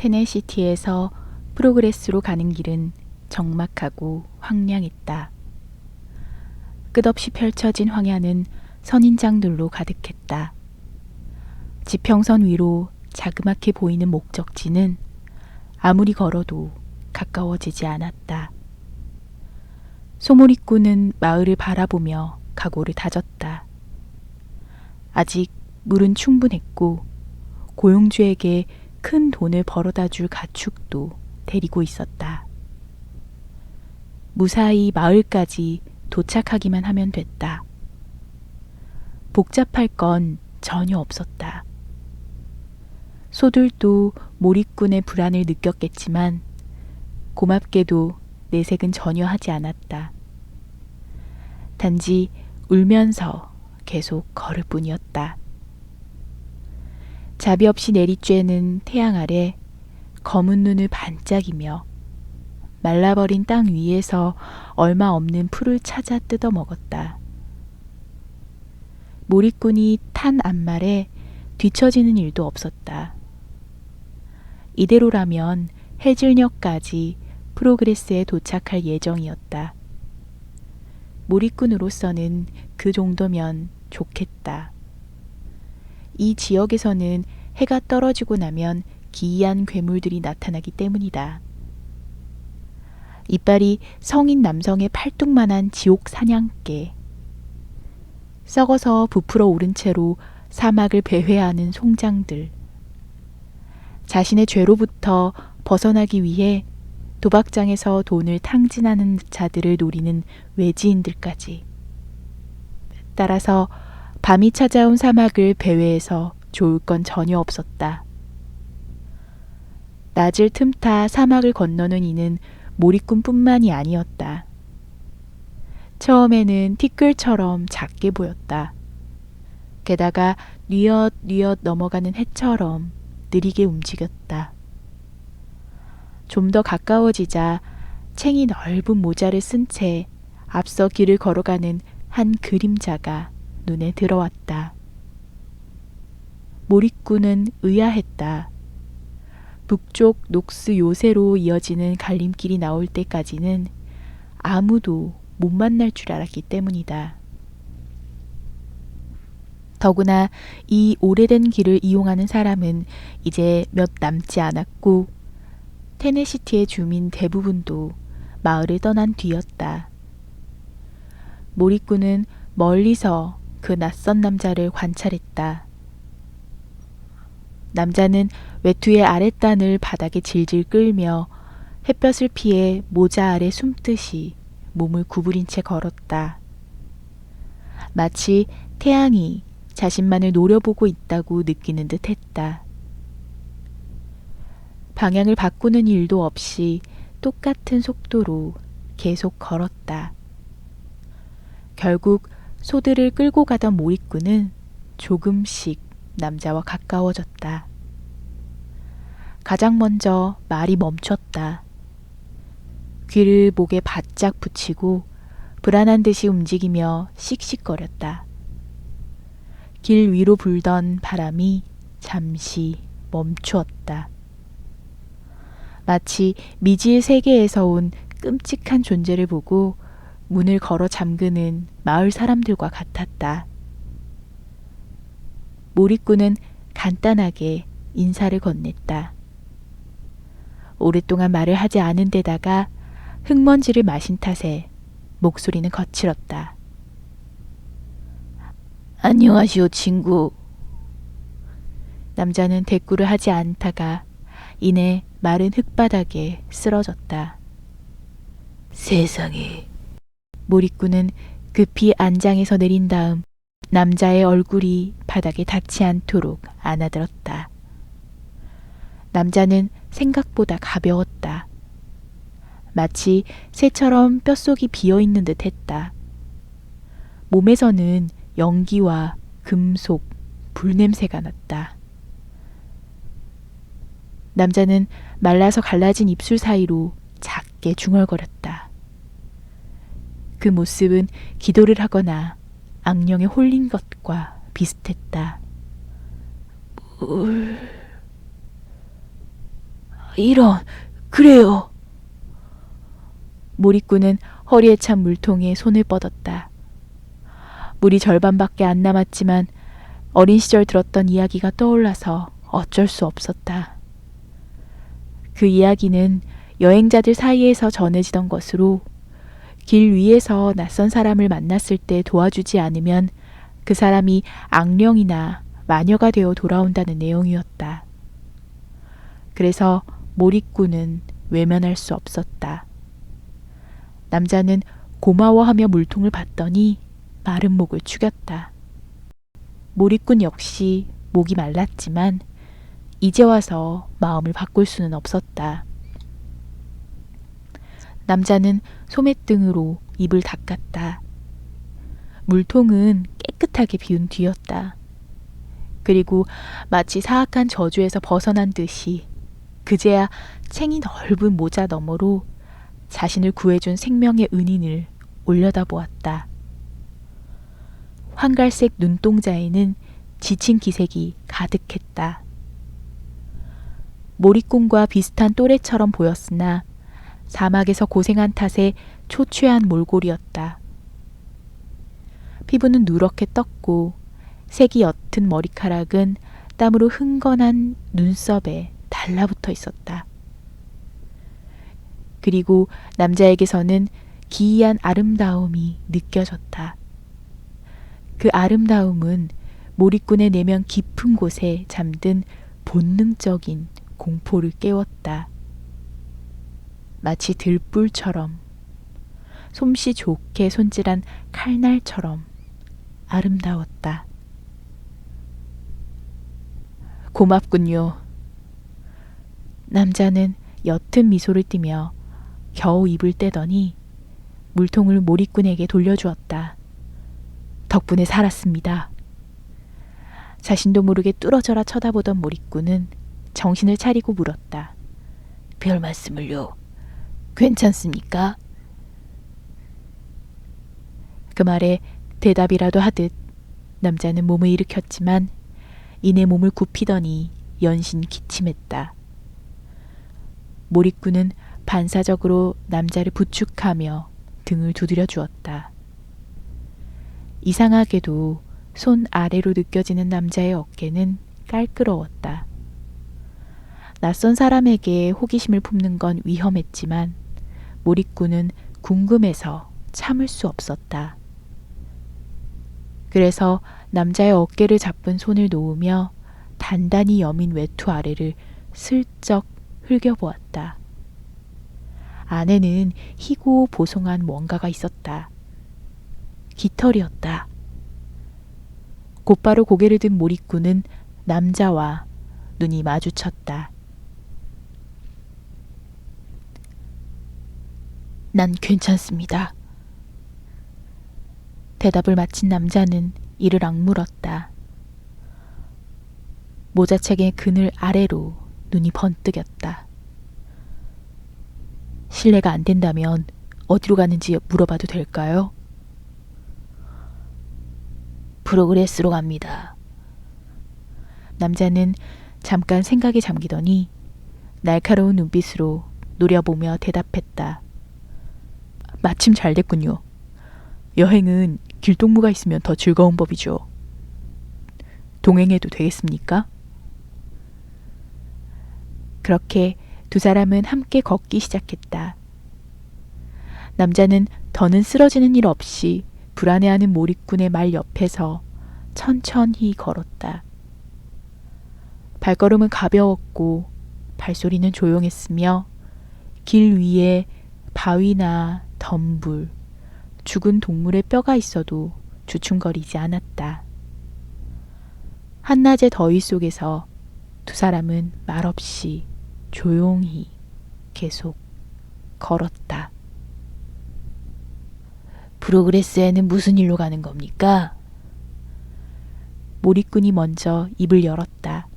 테네시티에서 프로그레스로 가는 길은 적막하고 황량했다. 끝없이 펼쳐진 황야는 선인장들로 가득했다. 지평선 위로 자그맣게 보이는 목적지는 아무리 걸어도 가까워지지 않았다. 소몰이꾼은 마을을 바라보며 각오를 다졌다. 아직 물은 충분했고 고용주에게 큰 돈을 벌어다 줄 가축도 데리고 있었다. 무사히 마을까지 도착하기만 하면 됐다. 복잡할 건 전혀 없었다. 소들도 몰입꾼의 불안을 느꼈겠지만 고맙게도 내색은 전혀 하지 않았다. 단지 울면서 계속 걸을 뿐이었다. 자비 없이 내리쬐는 태양 아래 검은 눈을 반짝이며 말라버린 땅 위에서 얼마 없는 풀을 찾아 뜯어 먹었다. 몰입꾼이 탄 앞말에 뒤처지는 일도 없었다. 이대로라면 해질녘까지 프로그레스에 도착할 예정이었다. 몰입꾼으로서는 그 정도면 좋겠다. 이 지역에서는 해가 떨어지고 나면 기이한 괴물들이 나타나기 때문이다. 이빨이 성인 남성의 팔뚝만한 지옥 사냥개, 썩어서 부풀어 오른 채로 사막을 배회하는 송장들, 자신의 죄로부터 벗어나기 위해 도박장에서 돈을 탕진하는 자들을 노리는 외지인들까지. 따라서 밤이 찾아온 사막을 배회해서 좋을 건 전혀 없었다. 낮을 틈타 사막을 건너는 이는 몰입꾼뿐만이 아니었다. 처음에는 티끌처럼 작게 보였다. 게다가 뉘엿뉘엿 넘어가는 해처럼 느리게 움직였다. 좀 더 가까워지자 챙이 넓은 모자를 쓴 채 앞서 길을 걸어가는 한 그림자가 눈에 들어왔다. 몰입꾼은 의아했다. 북쪽 녹스 요새로 이어지는 갈림길이 나올 때까지는 아무도 못 만날 줄 알았기 때문이다. 더구나 이 오래된 길을 이용하는 사람은 이제 몇 남지 않았고 테네시티의 주민 대부분도 마을을 떠난 뒤였다. 몰입꾼은 멀리서 그 낯선 남자를 관찰했다. 남자는 외투의 아랫단을 바닥에 질질 끌며 햇볕을 피해 모자 아래 숨듯이 몸을 구부린 채 걸었다. 마치 태양이 자신만을 노려보고 있다고 느끼는 듯 했다. 방향을 바꾸는 일도 없이 똑같은 속도로 계속 걸었다. 결국 소들을 끌고 가던 몰입꾼은 조금씩 남자와 가까워졌다. 가장 먼저 말이 멈췄다. 귀를 목에 바짝 붙이고 불안한 듯이 움직이며 씩씩거렸다. 길 위로 불던 바람이 잠시 멈추었다. 마치 미지의 세계에서 온 끔찍한 존재를 보고 문을 걸어 잠그는 마을 사람들과 같았다. 몰입꾼은 간단하게 인사를 건넸다. 오랫동안 말을 하지 않은 데다가 흙먼지를 마신 탓에 목소리는 거칠었다. 안녕하시오, 친구. 남자는 대꾸를 하지 않다가 이내 마른 흙바닥에 쓰러졌다. 세상에. 몰입꾼은 급히 안장에서 내린 다음 남자의 얼굴이 바닥에 닿지 않도록 안아들었다. 남자는 생각보다 가벼웠다. 마치 새처럼 뼛속이 비어있는 듯 했다. 몸에서는 연기와 금속, 불냄새가 났다. 남자는 말라서 갈라진 입술 사이로 작게 중얼거렸다. 그 모습은 기도를 하거나 악령에 홀린 것과 비슷했다. 물... 이런, 그래요. 몰입꾼은 허리에 찬 물통에 손을 뻗었다. 물이 절반밖에 안 남았지만 어린 시절 들었던 이야기가 떠올라서 어쩔 수 없었다. 그 이야기는 여행자들 사이에서 전해지던 것으로 길 위에서 낯선 사람을 만났을 때 도와주지 않으면 그 사람이 악령이나 마녀가 되어 돌아온다는 내용이었다. 그래서 몰입꾼은 외면할 수 없었다. 남자는 고마워하며 물통을 받더니 마른 목을 축였다. 몰입꾼 역시 목이 말랐지만 이제 와서 마음을 바꿀 수는 없었다. 남자는 소매등으로 입을 닦았다. 물통은 깨끗하게 비운 뒤였다. 그리고 마치 사악한 저주에서 벗어난 듯이 그제야 챙이 넓은 모자 너머로 자신을 구해준 생명의 은인을 올려다보았다. 황갈색 눈동자에는 지친 기색이 가득했다. 몰입꾼과 비슷한 또래처럼 보였으나 사막에서 고생한 탓에 초췌한 몰골이었다. 피부는 누렇게 떴고 색이 옅은 머리카락은 땀으로 흥건한 눈썹에 달라붙어 있었다. 그리고 남자에게서는 기이한 아름다움이 느껴졌다. 그 아름다움은 몰입꾼의 내면 깊은 곳에 잠든 본능적인 공포를 깨웠다. 마치 들불처럼, 솜씨 좋게 손질한 칼날처럼 아름다웠다. 고맙군요. 남자는 옅은 미소를 띠며 겨우 입을 떼더니 물통을 몰입꾼에게 돌려주었다. 덕분에 살았습니다. 자신도 모르게 뚫어져라 쳐다보던 몰입꾼은 정신을 차리고 물었다. 별 말씀을요. 괜찮습니까? 그 말에 대답이라도 하듯 남자는 몸을 일으켰지만 이내 몸을 굽히더니 연신 기침했다. 몰입꾼은 반사적으로 남자를 부축하며 등을 두드려 주었다. 이상하게도 손 아래로 느껴지는 남자의 어깨는 깔끄러웠다. 낯선 사람에게 호기심을 품는 건 위험했지만 몰입꾼은 궁금해서 참을 수 없었다. 그래서 남자의 어깨를 잡은 손을 놓으며 단단히 여민 외투 아래를 슬쩍 흘겨보았다. 안에는 희고 보송한 뭔가가 있었다. 깃털이었다. 곧바로 고개를 든 몰입꾼은 남자와 눈이 마주쳤다. 난 괜찮습니다. 대답을 마친 남자는 이를 악물었다. 모자책의 그늘 아래로 눈이 번뜩였다. 실례가 안 된다면 어디로 가는지 물어봐도 될까요? 프로그레스로 갑니다. 남자는 잠깐 생각에 잠기더니 날카로운 눈빛으로 노려보며 대답했다. 마침 잘 됐군요. 여행은 길동무가 있으면 더 즐거운 법이죠. 동행해도 되겠습니까? 그렇게 두 사람은 함께 걷기 시작했다. 남자는 더는 쓰러지는 일 없이 불안해하는 몰입꾼의 말 옆에서 천천히 걸었다. 발걸음은 가벼웠고 발소리는 조용했으며 길 위에 바위나 덤불, 죽은 동물의 뼈가 있어도 주춤거리지 않았다. 한낮의 더위 속에서 두 사람은 말없이 조용히 계속 걸었다. 프로그레스에는 무슨 일로 가는 겁니까? 몰입꾼이 먼저 입을 열었다.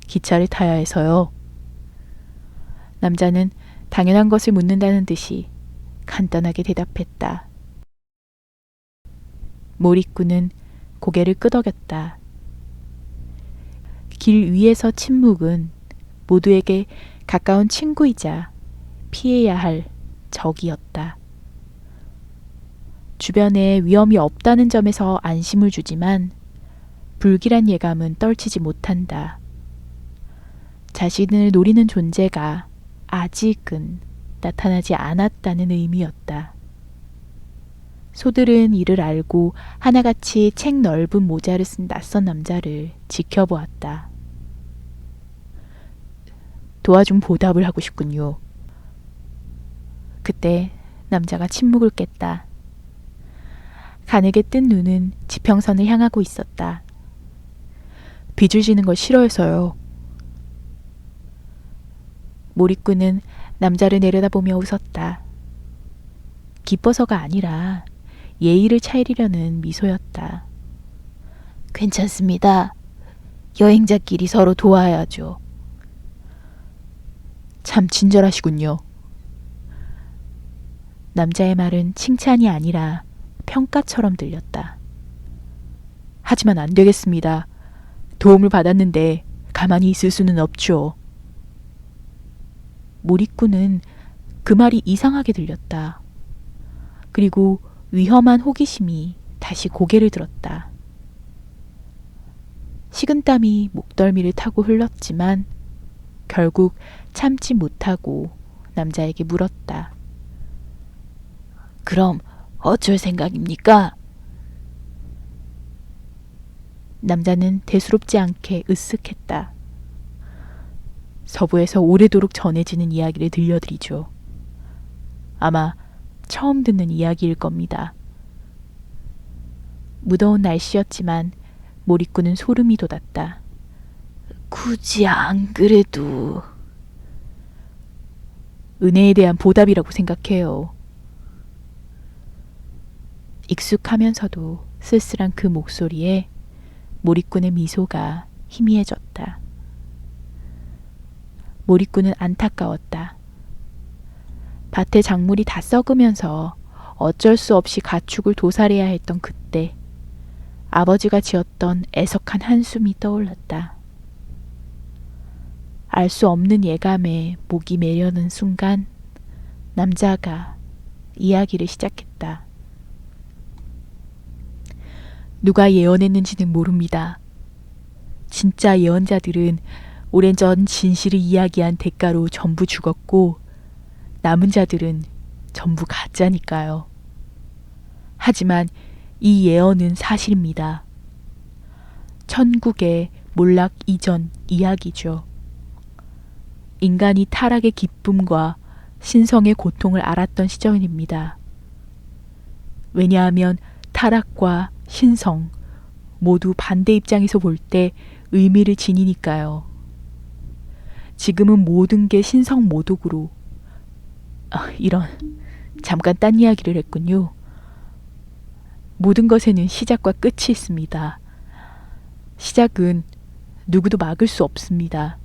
기차를 타야 해서요. 남자는 당연한 것을 묻는다는 듯이 간단하게 대답했다. 몰입꾼은 고개를 끄덕였다. 길 위에서 침묵은 모두에게 가까운 친구이자 피해야 할 적이었다. 주변에 위험이 없다는 점에서 안심을 주지만 불길한 예감은 떨치지 못한다. 자신을 노리는 존재가 아직은 나타나지 않았다는 의미였다. 소들은 이를 알고 하나같이 책 넓은 모자를 쓴 낯선 남자를 지켜보았다. 도와준 보답을 하고 싶군요. 그때 남자가 침묵을 깼다. 가늘게 뜬 눈은 지평선을 향하고 있었다. 빚을 지는 걸 싫어해서요. 몰입꾼은 남자를 내려다보며 웃었다. 기뻐서가 아니라 예의를 차리려는 미소였다. 괜찮습니다. 여행자끼리 서로 도와야죠. 참 친절하시군요. 남자의 말은 칭찬이 아니라 평가처럼 들렸다. 하지만 안 되겠습니다. 도움을 받았는데 가만히 있을 수는 없죠. 몰입꾼은 그 말이 이상하게 들렸다. 그리고 위험한 호기심이 다시 고개를 들었다. 식은땀이 목덜미를 타고 흘렀지만 결국 참지 못하고 남자에게 물었다. 그럼 어쩔 생각입니까? 남자는 대수롭지 않게 으쓱했다. 서부에서 오래도록 전해지는 이야기를 들려드리죠. 아마 처음 듣는 이야기일 겁니다. 무더운 날씨였지만 몰입꾼은 소름이 돋았다. 굳이 안 그래도... 은혜에 대한 보답이라고 생각해요. 익숙하면서도 쓸쓸한 그 목소리에 몰입꾼의 미소가 희미해졌다. 몰입꾼은 안타까웠다. 밭의 작물이 다 썩으면서 어쩔 수 없이 가축을 도살해야 했던 그때 아버지가 지었던 애석한 한숨이 떠올랐다. 알 수 없는 예감에 목이 메려는 순간 남자가 이야기를 시작했다. 누가 예언했는지는 모릅니다. 진짜 예언자들은 오랜전 진실을 이야기한 대가로 전부 죽었고 남은 자들은 전부 가짜니까요. 하지만 이 예언은 사실입니다. 천국의 몰락 이전 이야기죠. 인간이 타락의 기쁨과 신성의 고통을 알았던 시절입니다. 왜냐하면 타락과 신성 모두 반대 입장에서 볼 때 의미를 지니니까요. 지금은 모든 게 신성 모독으로 이런 잠깐 딴 이야기를 했군요. 모든 것에는 시작과 끝이 있습니다. 시작은 누구도 막을 수 없습니다.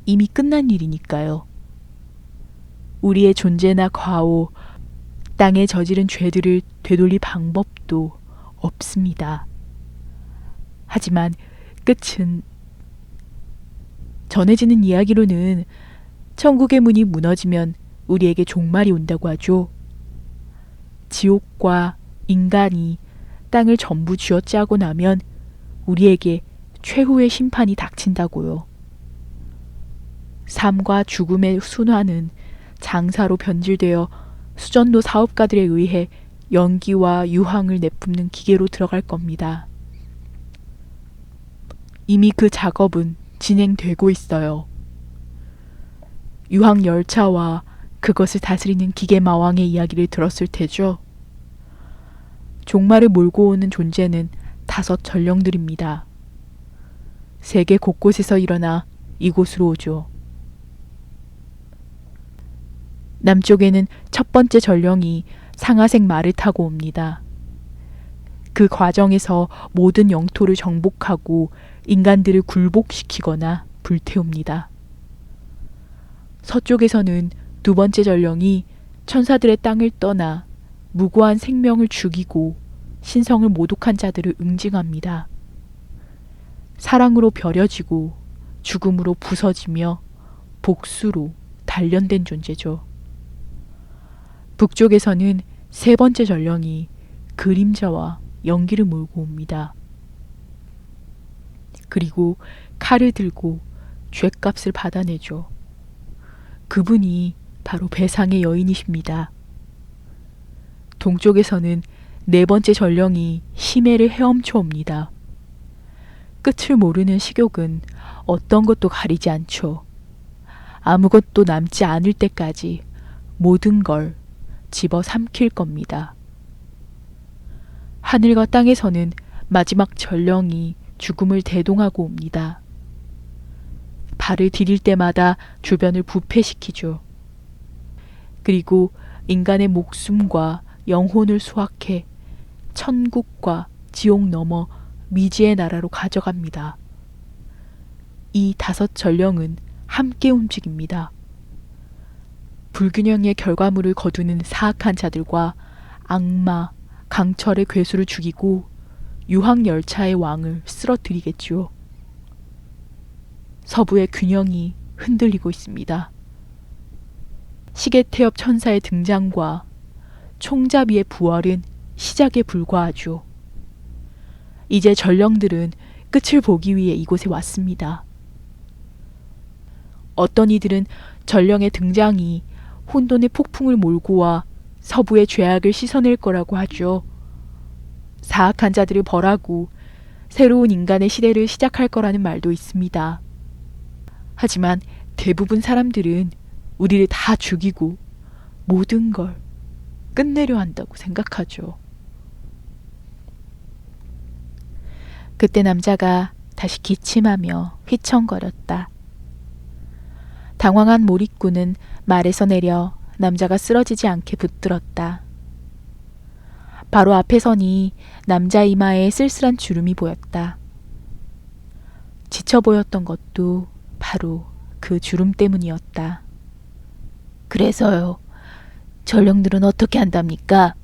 이미 끝난 일이니까요. 우리의 존재나 과오, 땅에 저지른 죄들을 되돌릴 방법도 없습니다. 하지만 끝은 전해지는 이야기로는 천국의 문이 무너지면 우리에게 종말이 온다고 하죠. 지옥과 인간이 땅을 전부 쥐어짜고 나면 우리에게 최후의 심판이 닥친다고요. 삶과 죽음의 순환은 장사로 변질되어 수전도 사업가들에 의해 연기와 유황을 내뿜는 기계로 들어갈 겁니다. 이미 그 작업은 진행되고 있어요. 유황 열차와 그것을 다스리는 기계 마왕의 이야기를 들었을 테죠. 종말을 몰고 오는 존재는 5 전령들입니다. 세계 곳곳에서 일어나 이곳으로 오죠. 남쪽에는 첫 번째 전령이 상아색 말을 타고 옵니다. 그 과정에서 모든 영토를 정복하고 인간들을 굴복시키거나 불태웁니다. 서쪽에서는 2번째 전령이 천사들의 땅을 떠나 무고한 생명을 죽이고 신성을 모독한 자들을 응징합니다. 사랑으로 벼려지고 죽음으로 부서지며 복수로 단련된 존재죠. 북쪽에서는 세 번째 전령이 그림자와 연기를 몰고 옵니다. 그리고 칼을 들고 죗값을 받아내죠. 그분이 바로 배상의 여인이십니다. 동쪽에서는 네 번째 전령이 심해를 헤엄쳐 옵니다. 끝을 모르는 식욕은 어떤 것도 가리지 않죠. 아무것도 남지 않을 때까지 모든 걸 집어 삼킬 겁니다. 하늘과 땅에서는 마지막 전령이 죽음을 대동하고 옵니다. 발을 디딜 때마다 주변을 부패시키죠. 그리고 인간의 목숨과 영혼을 수확해 천국과 지옥 넘어 미지의 나라로 가져갑니다. 이 5 전령은 함께 움직입니다. 불균형의 결과물을 거두는 사악한 자들과 악마, 강철의 괴수를 죽이고 유황열차의 왕을 쓰러뜨리겠지요. 서부의 균형이 흔들리고 있습니다. 시계태엽 천사의 등장과 총잡이의 부활은 시작에 불과하죠. 이제 전령들은 끝을 보기 위해 이곳에 왔습니다. 어떤 이들은 전령의 등장이 혼돈의 폭풍을 몰고 와 서부의 죄악을 씻어낼 거라고 하죠. 사악한 자들을 벌하고 새로운 인간의 시대를 시작할 거라는 말도 있습니다. 하지만 대부분 사람들은 우리를 다 죽이고 모든 걸 끝내려 한다고 생각하죠. 그때 남자가 다시 기침하며 휘청거렸다. 당황한 몰입꾼은 말에서 내려 남자가 쓰러지지 않게 붙들었다. 바로 앞에서니 남자 이마에 쓸쓸한 주름이 보였다. 지쳐 보였던 것도 바로 그 주름 때문이었다. 그래서요. 전령들은 어떻게 한답니까?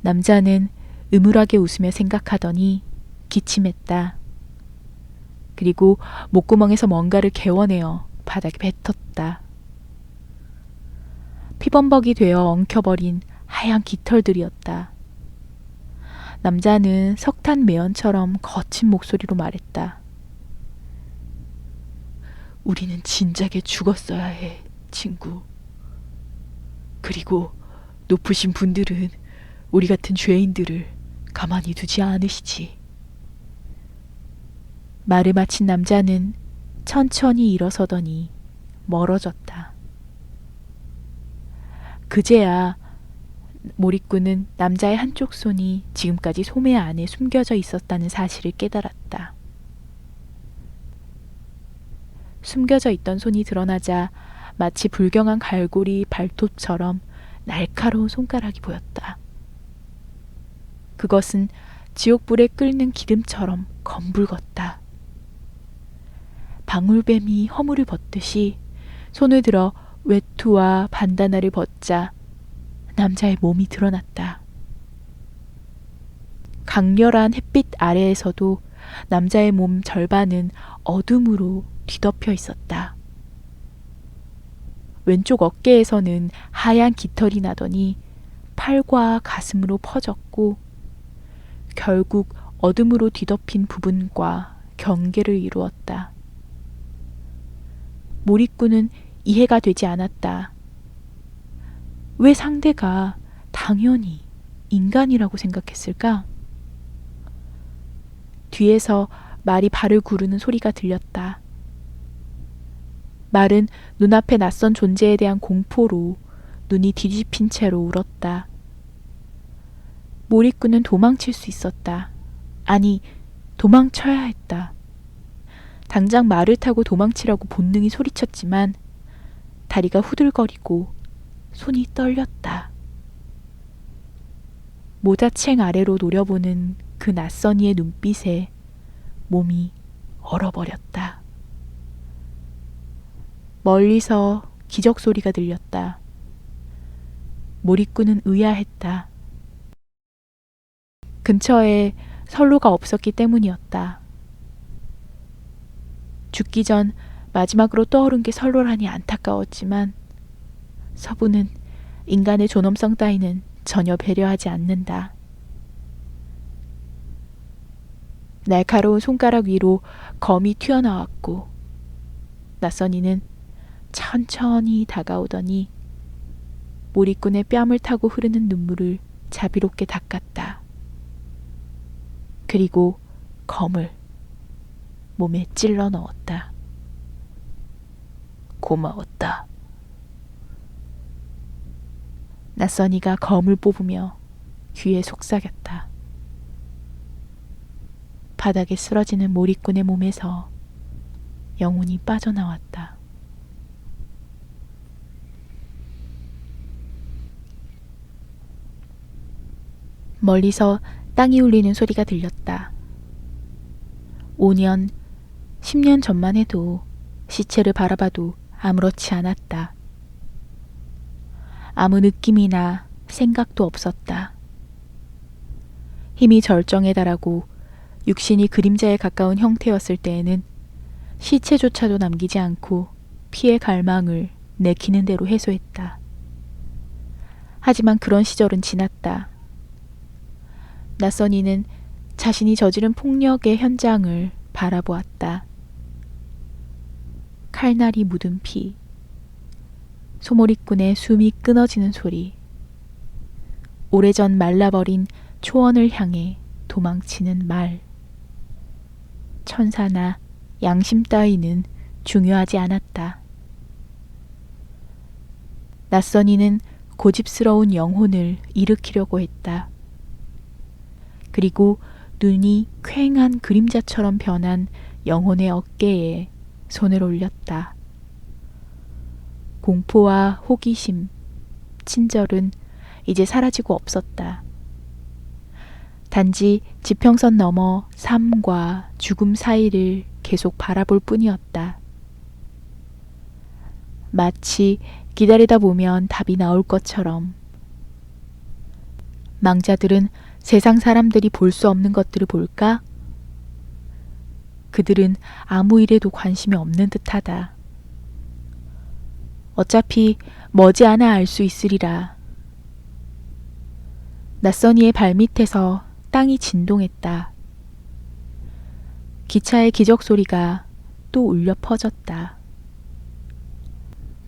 남자는 음울하게 웃으며 생각하더니 기침했다. 그리고 목구멍에서 뭔가를 개워내어 바닥에 뱉었다. 피범벅이 되어 엉켜버린 하얀 깃털들이었다. 남자는 석탄 매연처럼 거친 목소리로 말했다. 우리는 진작에 죽었어야 해, 친구. 그리고 높으신 분들은 우리 같은 죄인들을 가만히 두지 않으시지. 말을 마친 남자는 천천히 일어서더니 멀어졌다. 그제야 몰입꾼은 남자의 한쪽 손이 지금까지 소매 안에 숨겨져 있었다는 사실을 깨달았다. 숨겨져 있던 손이 드러나자 마치 불경한 갈고리 발톱처럼 날카로운 손가락이 보였다. 그것은 지옥불에 끓는 기름처럼 검붉었다. 방울뱀이 허물을 벗듯이 손을 들어 외투와 반다나를 벗자 남자의 몸이 드러났다. 강렬한 햇빛 아래에서도 남자의 몸 절반은 어둠으로 뒤덮여 있었다. 왼쪽 어깨에서는 하얀 깃털이 나더니 팔과 가슴으로 퍼졌고 결국 어둠으로 뒤덮인 부분과 경계를 이루었다. 몰입꾼은 이해가 되지 않았다. 왜 상대가 당연히 인간이라고 생각했을까? 뒤에서 말이 발을 구르는 소리가 들렸다. 말은 눈앞의 낯선 존재에 대한 공포로 눈이 뒤집힌 채로 울었다. 몰입꾼은 도망칠 수 있었다. 아니, 도망쳐야 했다. 당장 말을 타고 도망치라고 본능이 소리쳤지만 다리가 후들거리고 손이 떨렸다. 모자챙 아래로 노려보는 그 낯선 이의 눈빛에 몸이 얼어버렸다. 멀리서 기적 소리가 들렸다. 몰입꾼은 의아했다. 근처에 선로가 없었기 때문이었다. 죽기 전 마지막으로 떠오른 게 설로라니 안타까웠지만 서부는 인간의 존엄성 따위는 전혀 배려하지 않는다. 날카로운 손가락 위로 검이 튀어나왔고 낯선이는 천천히 다가오더니 몰입꾼의 뺨을 타고 흐르는 눈물을 자비롭게 닦았다. 그리고 검을 몸에 찔러 넣었다. 고마웠다. 낯선이가 검을 뽑으며 귀에 속삭였다. 바닥에 쓰러지는 몰입꾼의 몸에서 영혼이 빠져나왔다. 멀리서 땅이 울리는 소리가 들렸다. 5년, 10년 전만 해도 시체를 바라봐도 아무렇지 않았다. 아무 느낌이나 생각도 없었다. 힘이 절정에 달하고 육신이 그림자에 가까운 형태였을 때에는 시체조차도 남기지 않고 피의 갈망을 내키는 대로 해소했다. 하지만 그런 시절은 지났다. 낯선이는 자신이 저지른 폭력의 현장을 바라보았다. 칼날이 묻은 피, 소몰이꾼의 숨이 끊어지는 소리, 오래전 말라버린 초원을 향해 도망치는 말. 천사나 양심 따위는 중요하지 않았다. 낯선이는 고집스러운 영혼을 일으키려고 했다. 그리고 눈이 퀭한 그림자처럼 변한 영혼의 어깨에 손을 올렸다. 공포와 호기심, 친절은 이제 사라지고 없었다. 단지 지평선 너머 삶과 죽음 사이를 계속 바라볼 뿐이었다. 마치 기다리다 보면 답이 나올 것처럼. 망자들은 세상 사람들이 볼 수 없는 것들을 볼까? 그들은 아무 일에도 관심이 없는 듯하다. 어차피 머지않아 알 수 있으리라. 낯선이의 발밑에서 땅이 진동했다. 기차의 기적 소리가 또 울려 퍼졌다.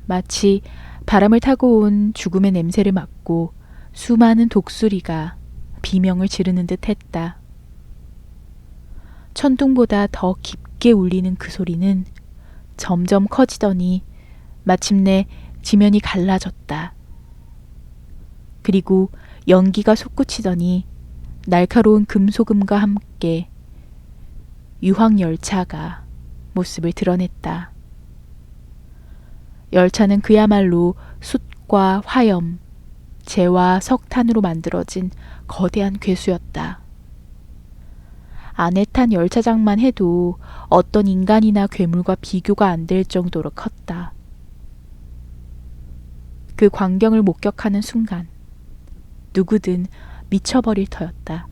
마치 바람을 타고 온 죽음의 냄새를 맡고 수많은 독수리가 비명을 지르는 듯 했다. 천둥보다 더 깊게 울리는 그 소리는 점점 커지더니 마침내 지면이 갈라졌다. 그리고 연기가 솟구치더니 날카로운 금소금과 함께 유황열차가 모습을 드러냈다. 열차는 그야말로 숯과 화염, 재와 석탄으로 만들어진 거대한 괴수였다. 안에 탄 열차장만 해도 어떤 인간이나 괴물과 비교가 안 될 정도로 컸다. 그 광경을 목격하는 순간 누구든 미쳐버릴 터였다.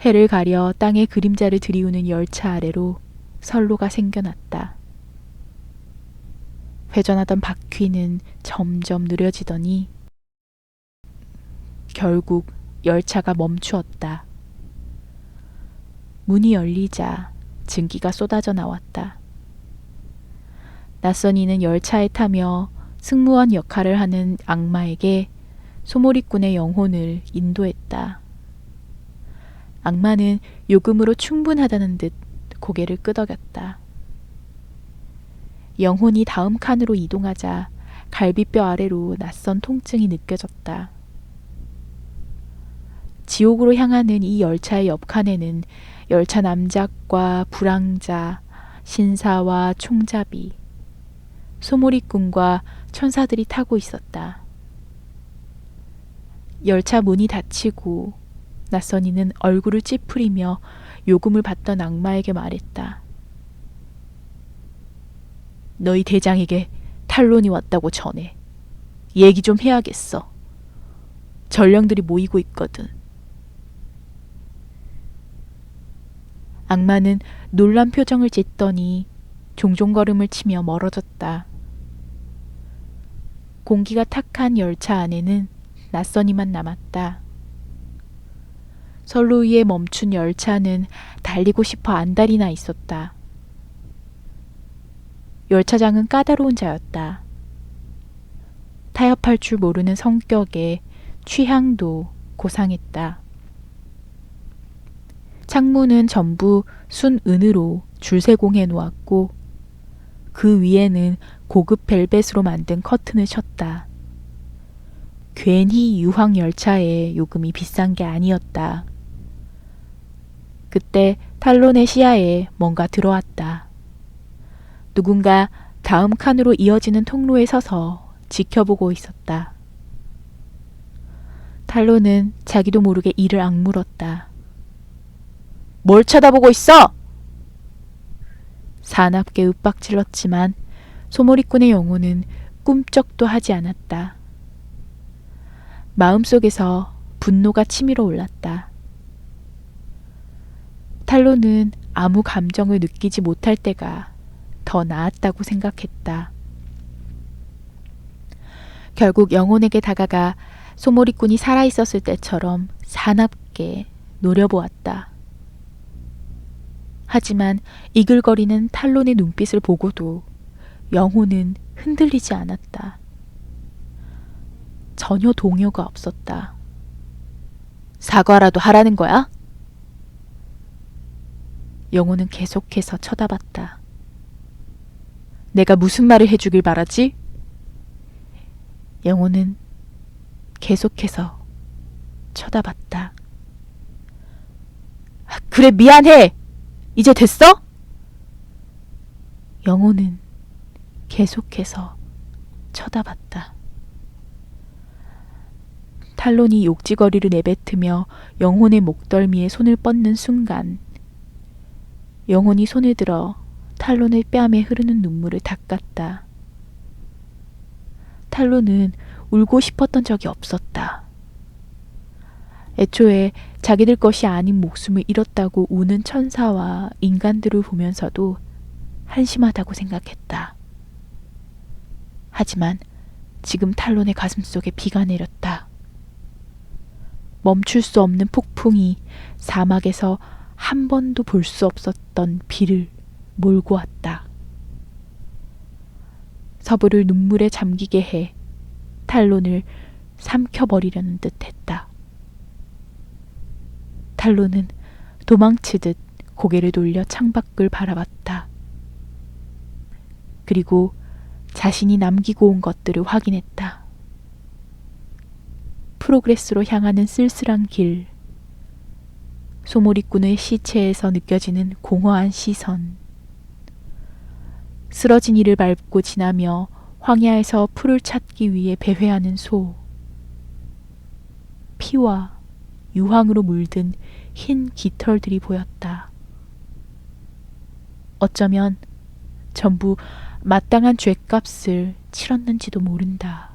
해를 가려 땅의 그림자를 들이우는 열차 아래로 선로가 생겨났다. 회전하던 바퀴는 점점 느려지더니 결국 열차가 멈추었다. 문이 열리자 증기가 쏟아져 나왔다. 낯선이는 열차에 타며 승무원 역할을 하는 악마에게 소몰이꾼의 영혼을 인도했다. 악마는 요금으로 충분하다는 듯 고개를 끄덕였다. 영혼이 다음 칸으로 이동하자 갈비뼈 아래로 낯선 통증이 느껴졌다. 지옥으로 향하는 이 열차의 옆칸에는 열차 남작과 불황자, 신사와 총잡이, 소몰이꾼과 천사들이 타고 있었다. 열차 문이 닫히고 낯선이는 얼굴을 찌푸리며 요금을 받던 악마에게 말했다. 너희 대장에게 탈론이 왔다고 전해. 얘기 좀 해야겠어. 전령들이 모이고 있거든. 악마는 놀란 표정을 짓더니 종종 걸음을 치며 멀어졌다. 공기가 탁한 열차 안에는 낯선이만 남았다. 선로 위에 멈춘 열차는 달리고 싶어 안달이 나 있었다. 열차장은 까다로운 자였다. 타협할 줄 모르는 성격에 취향도 고상했다. 창문은 전부 순은으로 줄세공해 놓았고 그 위에는 고급 벨벳으로 만든 커튼을 쳤다. 괜히 유황 열차의 요금이 비싼 게 아니었다. 그때 탈론의 시야에 뭔가 들어왔다. 누군가 다음 칸으로 이어지는 통로에 서서 지켜보고 있었다. 탈론은 자기도 모르게 이를 악물었다. 뭘 쳐다보고 있어? 사납게 윽박질렀지만 소몰이꾼의 영혼은 꿈쩍도 하지 않았다. 마음속에서 분노가 치밀어 올랐다. 탈론은 아무 감정을 느끼지 못할 때가 더 나았다고 생각했다. 결국 영혼에게 다가가 소몰이꾼이 살아있었을 때처럼 사납게 노려보았다. 하지만 이글거리는 탈론의 눈빛을 보고도 영혼은 흔들리지 않았다. 전혀 동요가 없었다. 사과라도 하라는 거야? 영혼은 계속해서 쳐다봤다. 내가 무슨 말을 해주길 바라지? 영혼은 계속해서 쳐다봤다. 그래, 미안해! 이제 됐어? 영혼은 계속해서 쳐다봤다. 탈론이 욕지거리를 내뱉으며 영혼의 목덜미에 손을 뻗는 순간 영혼이 손을 들어 탈론의 뺨에 흐르는 눈물을 닦았다. 탈론은 울고 싶었던 적이 없었다. 애초에 자기들 것이 아닌 목숨을 잃었다고 우는 천사와 인간들을 보면서도 한심하다고 생각했다. 하지만 지금 탈론의 가슴속에 비가 내렸다. 멈출 수 없는 폭풍이 사막에서 한 번도 볼 수 없었던 비를 몰고 왔다. 서부를 눈물에 잠기게 해 탈론을 삼켜버리려는 듯 했다. 탈론은 도망치듯 고개를 돌려 창밖을 바라봤다. 그리고 자신이 남기고 온 것들을 확인했다. 프로그레스로 향하는 쓸쓸한 길, 소몰이꾼의 시체에서 느껴지는 공허한 시선, 쓰러진 이를 밟고 지나며 황야에서 풀을 찾기 위해 배회하는 소, 피와 유황으로 물든 흰 깃털들이 보였다. 어쩌면 전부 마땅한 죗값을 치렀는지도 모른다.